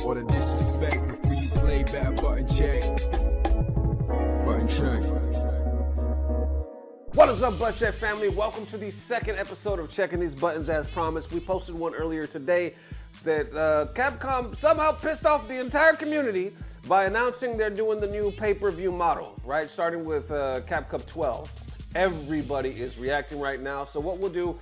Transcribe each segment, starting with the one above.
or the disrespect before you play back. Button check. Button check. What is up, BULLSH T family? Welcome to the second episode of Checking These Buttons as promised. We posted one earlier today that Capcom somehow pissed off the entire community by announcing they're doing the new pay-per-view model, right? Starting with Capcom Cup 12. Everybody is reacting right now. So what we'll do,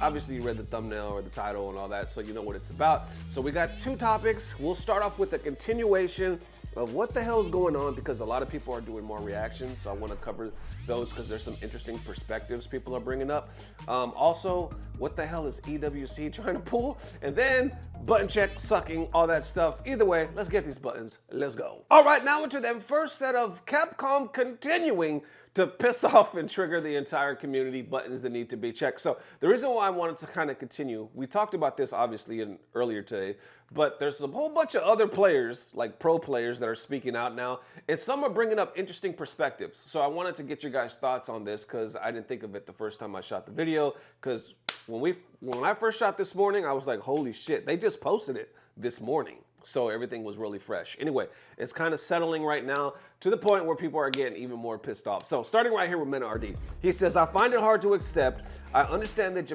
obviously you read the thumbnail or the title and all that, so you know what it's about. So we got two topics. We'll start off with a continuation of what the hell's going on, because a lot of people are doing more reactions, so I want to cover those because there's some interesting perspectives people are bringing up. Also, what the hell is EWC trying to pull? And then button check, sucking, all that stuff. Either way, let's get these buttons. Let's go. All right, now into them first set of Capcom continuing to piss off and trigger the entire community, buttons that need to be checked. So the reason why I wanted to kind of continue, we talked about this obviously earlier today, but there's a whole bunch of other players, like pro players, that are speaking out now, and some are bringing up interesting perspectives. So I wanted to get your guys' thoughts on this because I didn't think of it the first time I shot the video, because when I first shot this morning, I was like, holy shit, they just posted it this morning. So everything was really fresh. Anyway, it's kind of settling right now to the point where people are getting even more pissed off. So starting right here with MenaRD, he says, I find it hard to accept. I understand that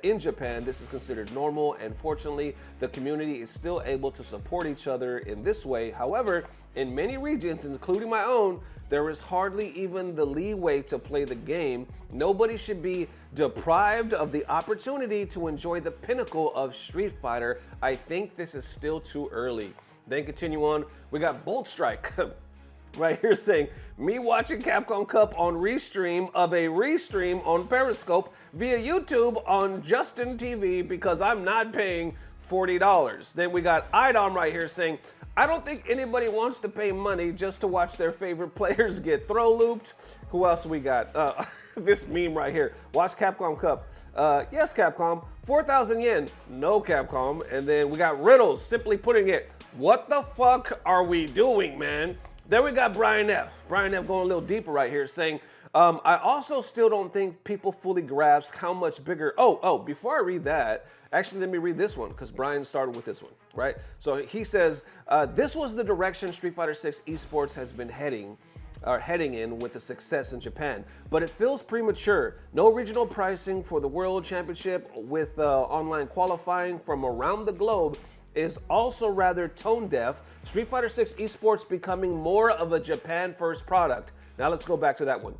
in Japan, this is considered normal, and fortunately, the community is still able to support each other in this way. However, in many regions, including my own, there is hardly even the leeway to play the game. Nobody should be deprived of the opportunity to enjoy the pinnacle of Street Fighter. I think this is still too early. Then continue on, we got BULLSH right here saying, me watching Capcom Cup on restream of a restream on Periscope via YouTube on Justin TV because I'm not paying $40. Then we got IDOM right here saying, I don't think anybody wants to pay money just to watch their favorite players get throw looped. Who else we got? This meme right here. Watch Capcom Cup. Yes, Capcom. 4,000 yen. No, Capcom. And then we got Riddles simply putting it, what the fuck are we doing, man? Then we got Brian F. Brian F going a little deeper right here saying, I also still don't think people fully grasp how much bigger. Before I read that, actually, let me read this one because Brian started with this one, right? So he says, this was the direction Street Fighter 6 esports has been heading in with the success in Japan, but it feels premature. No regional pricing for the World Championship with online qualifying from around the globe is also rather tone deaf. Street Fighter 6 esports becoming more of a Japan first product. Now let's go back to that one.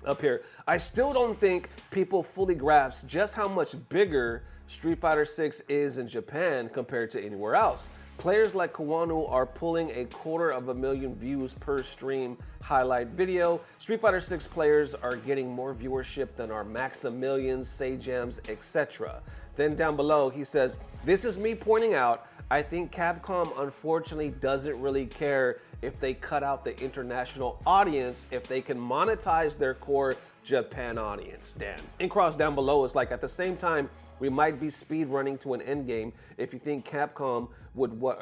Up here, I still don't think people fully grasp just how much bigger Street Fighter 6 is in Japan compared to anywhere else. Players like Kawanu are pulling 250,000 views per stream highlight video. Street Fighter 6 players are getting more viewership than our Maximilians, Sajams, etc. Then down below, he says, this is me pointing out, I think Capcom unfortunately doesn't really care if they cut out the international audience if they can monetize their core Japan audience. Damn. And cross down below is like, at the same time, we might be speed running to an end game if you think Capcom would want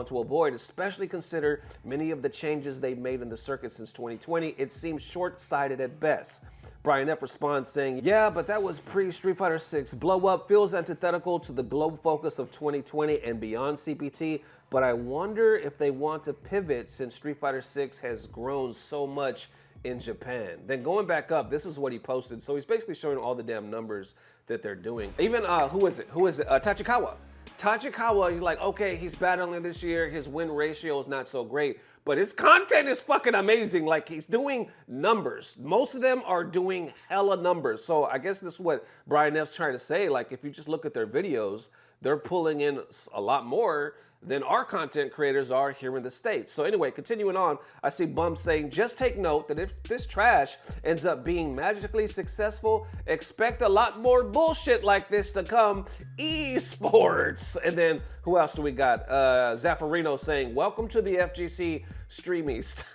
to avoid, especially consider many of the changes they've made in the circuit since 2020. It seems short-sighted at best. Brian F responds saying, yeah, but that was pre-Street Fighter 6 blow up, feels antithetical to the global focus of 2020 and beyond CPT, but I wonder if they want to pivot since Street Fighter 6 has grown so much in Japan. Then going back up, this is what he posted. So he's basically showing all the damn numbers that they're doing. Even, who is it? Tachikawa. Tachikawa, he's like, okay, he's battling this year. His win ratio is not so great, but his content is fucking amazing. Like, he's doing numbers. Most of them are doing hella numbers. So I guess this is what Brian F's trying to say. Like, if you just look at their videos, they're pulling in a lot more than our content creators are here in the States. So anyway, continuing on, I see Bum saying, just take note that if this trash ends up being magically successful, expect a lot more bullshit like this to come. Esports. And then who else do we got? Zaffarino saying, welcome to the FGC Stream East.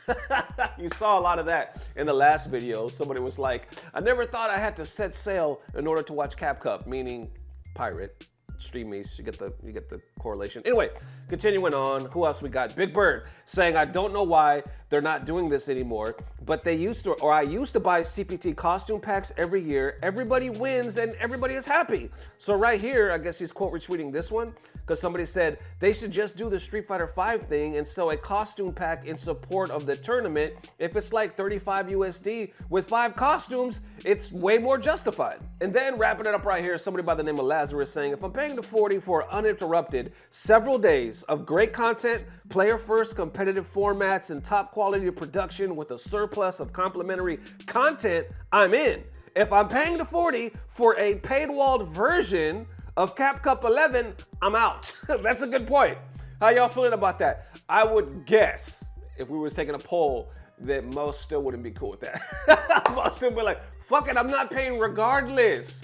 You saw a lot of that in the last video. Somebody was like, I never thought I had to set sail in order to watch Cap Cup, meaning pirate. Stream East, you get the correlation. Anyway, continuing on, who else we got? Big Bird saying, I don't know why they're not doing this anymore, but they used to, or I used to buy CPT costume packs every year. Everybody wins and everybody is happy. So right here, I guess he's quote retweeting this one because somebody said they should just do the Street Fighter V thing and sell a costume pack in support of the tournament. If it's like 35 USD with 5 costumes, it's way more justified. And then wrapping it up right here, somebody by the name of Lazarus saying, if I'm paying the 40 for uninterrupted several days of great content, player first competitive formats and top quality production with a surplus of complimentary content, I'm in. If I'm paying the 40 for a paid-walled version of Cap Cup 11, I'm out. That's a good point. How y'all feeling about that? I would guess if we was taking a poll that most still wouldn't be cool with that. Most still be like, fuck it, I'm not paying regardless.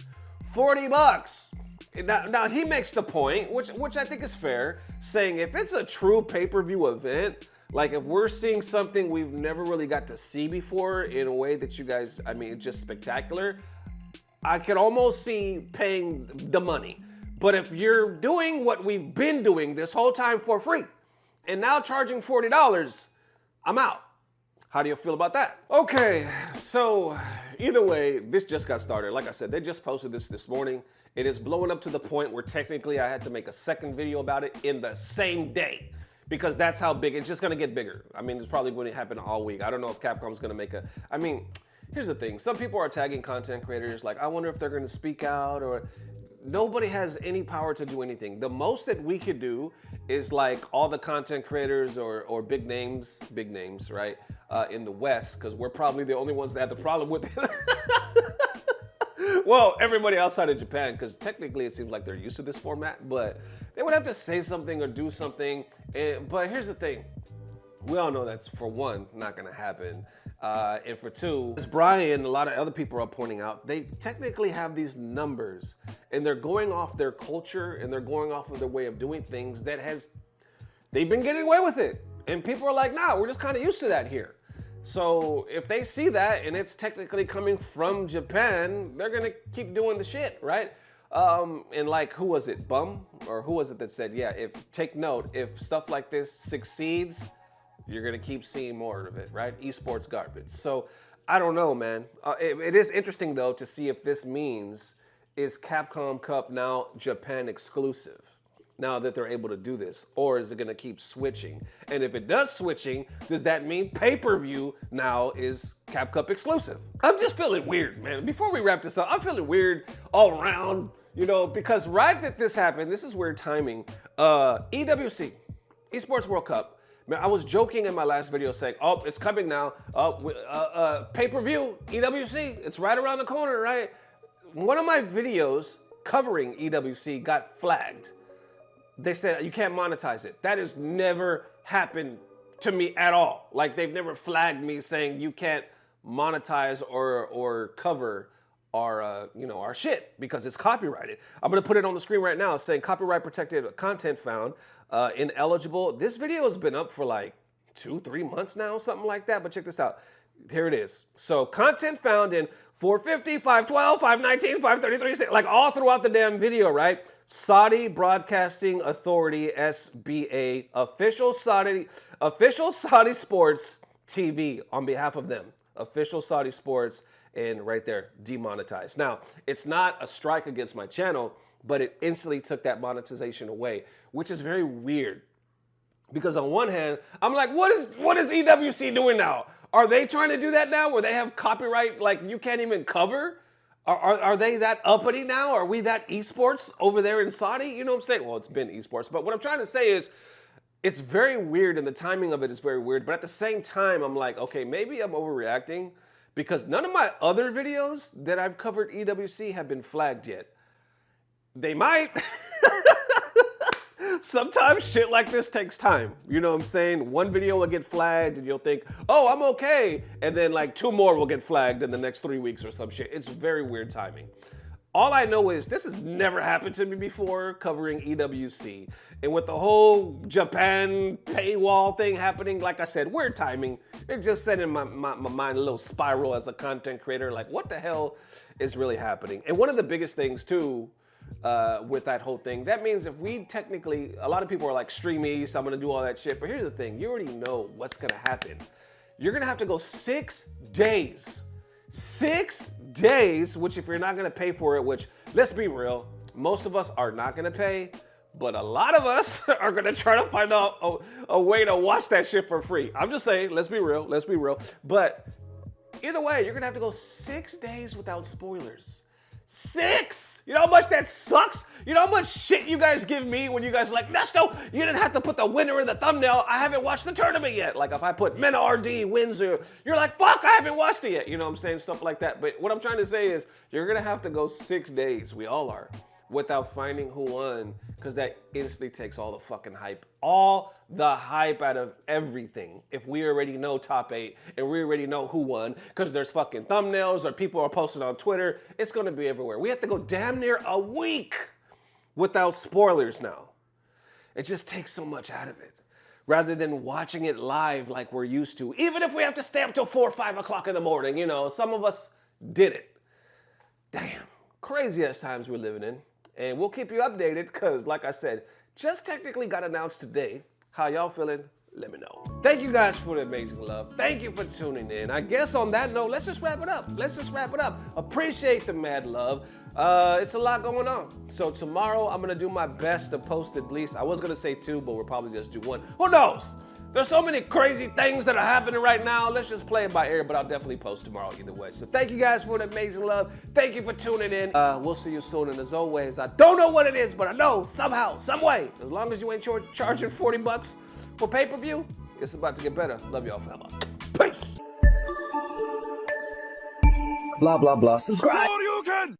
40 bucks. Now he makes the point, which I think is fair, saying if it's a true pay-per-view event, like if we're seeing something we've never really got to see before in a way that you guys, I mean, it's just spectacular, I could almost see paying the money. But if you're doing what we've been doing this whole time for free and now charging $40, I'm out. How do you feel about that? Okay, so either way, this just got started. Like I said, they just posted this morning. It is blowing up to the point where technically I had to make a second video about it in the same day because that's how big, it's just gonna get bigger. I mean, it's probably going to happen all week. I don't know if Capcom's gonna make a, I mean, here's the thing. Some people are tagging content creators like, I wonder if they're gonna speak out or, nobody has any power to do anything. The most that we could do is like all the content creators or big names, right? In the West, because we're probably the only ones that have the problem with it. Well, everybody outside of Japan, because technically it seems like they're used to this format, but they would have to say something or do something. But here's the thing. We all know that's, for one, not gonna happen. And for two, as Brian and a lot of other people are pointing out, they technically have these numbers and they're going off their culture and they're going off of their way of doing things that they've been getting away with it. And people are like, nah, we're just kind of used to that here. So if they see that and it's technically coming from Japan, they're gonna keep doing the shit, right? And like, who was it, Bum? Or who was it that said, yeah, take note, if stuff like this succeeds, you're gonna keep seeing more of it, right? Esports garbage. So I don't know, man. It is interesting though to see if this means, is Capcom Cup now Japan exclusive? Now that they're able to do this, or is it gonna keep switching? And if it does switching, does that mean pay-per-view now is Cap Cup exclusive? I'm just feeling weird, man. Before we wrap this up, I'm feeling weird all around, you know, because right that this happened, this is weird timing. EWC, Esports World Cup. Man, I was joking in my last video saying, oh, it's coming now. Pay-per-view, EWC, it's right around the corner, right? One of my videos covering EWC got flagged. They said, you can't monetize it. That has never happened to me at all. Like, they've never flagged me saying you can't monetize or cover our, our shit because it's copyrighted. I'm gonna put it on the screen right now saying copyright protected content found, ineligible. This video has been up for like 2-3 months now, something like that, but check this out. Here it is. So content found in 450, 512, 519, 533, like all throughout the damn video, right? Saudi Broadcasting Authority, SBA, official Saudi Sports TV on behalf of them. Official Saudi Sports, and right there, demonetized. Now, it's not a strike against my channel, but it instantly took that monetization away, which is very weird. Because on one hand, I'm like, what is EWC doing now? Are they trying to do that now where they have copyright, like you can't even cover? Are they that uppity now? Are we that esports over there in Saudi? You know what I'm saying? Well, it's been esports, but what I'm trying to say is it's very weird and the timing of it is very weird. But at the same time, I'm like, okay, maybe I'm overreacting because none of my other videos that I've covered EWC have been flagged yet. They might. Sometimes shit like this takes time. You know what I'm saying? One video will get flagged and you'll think, oh, I'm okay. And then like 2 more will get flagged in the next 3 weeks or some shit. It's very weird timing. All I know is this has never happened to me before covering EWC. And with the whole Japan paywall thing happening, like I said, weird timing. It just set in my mind a little spiral as a content creator. Like, what the hell is really happening? And one of the biggest things too, with that whole thing, that means if we technically, a lot of people are like, Stream East, I'm gonna do all that shit. But here's the thing, you already know what's gonna happen. you're gonna have to go 6 days. 6 days, which if you're not gonna pay for it, which let's be real, most of us are not gonna pay, but a lot of us are gonna try to find out a way to watch that shit for free. I'm just saying, let's be real. But either way, you're gonna have to go 6 days without spoilers. 6! You know how much that sucks? You know how much shit you guys give me when you guys are like, Nesto, you didn't have to put the winner in the thumbnail. I haven't watched the tournament yet. Like if I put MenaRD wins, you're like, fuck, I haven't watched it yet. You know what I'm saying? Stuff like that. But what I'm trying to say is you're gonna have to go 6 days, we all are, without finding who won, because that instantly takes all the fucking hype. All the hype out of everything. If we already know top 8 and we already know who won, because there's fucking thumbnails or people are posting on Twitter, it's gonna be everywhere. We have to go damn near a week without spoilers now. It just takes so much out of it. Rather than watching it live like we're used to. Even if we have to stay up till 4 or 5 o'clock in the morning, you know, some of us did it. Damn, crazy ass times we're living in. And we'll keep you updated because, like I said, just technically got announced today. How y'all feeling? Let me know. Thank you guys for the amazing love. Thank you for tuning in. I guess on that note, let's just wrap it up. Appreciate the mad love. It's a lot going on. So tomorrow, I'm going to do my best to post at least, I was going to say 2, but we'll probably just do 1. Who knows? There's so many crazy things that are happening right now. Let's just play it by ear, but I'll definitely post tomorrow either way. So thank you guys for the amazing love. Thank you for tuning in. We'll see you soon. And as always, I don't know what it is, but I know somehow, some way, as long as you ain't charging 40 bucks for pay-per-view, it's about to get better. Love y'all, fella. Peace. Blah, blah, blah. Subscribe. You can!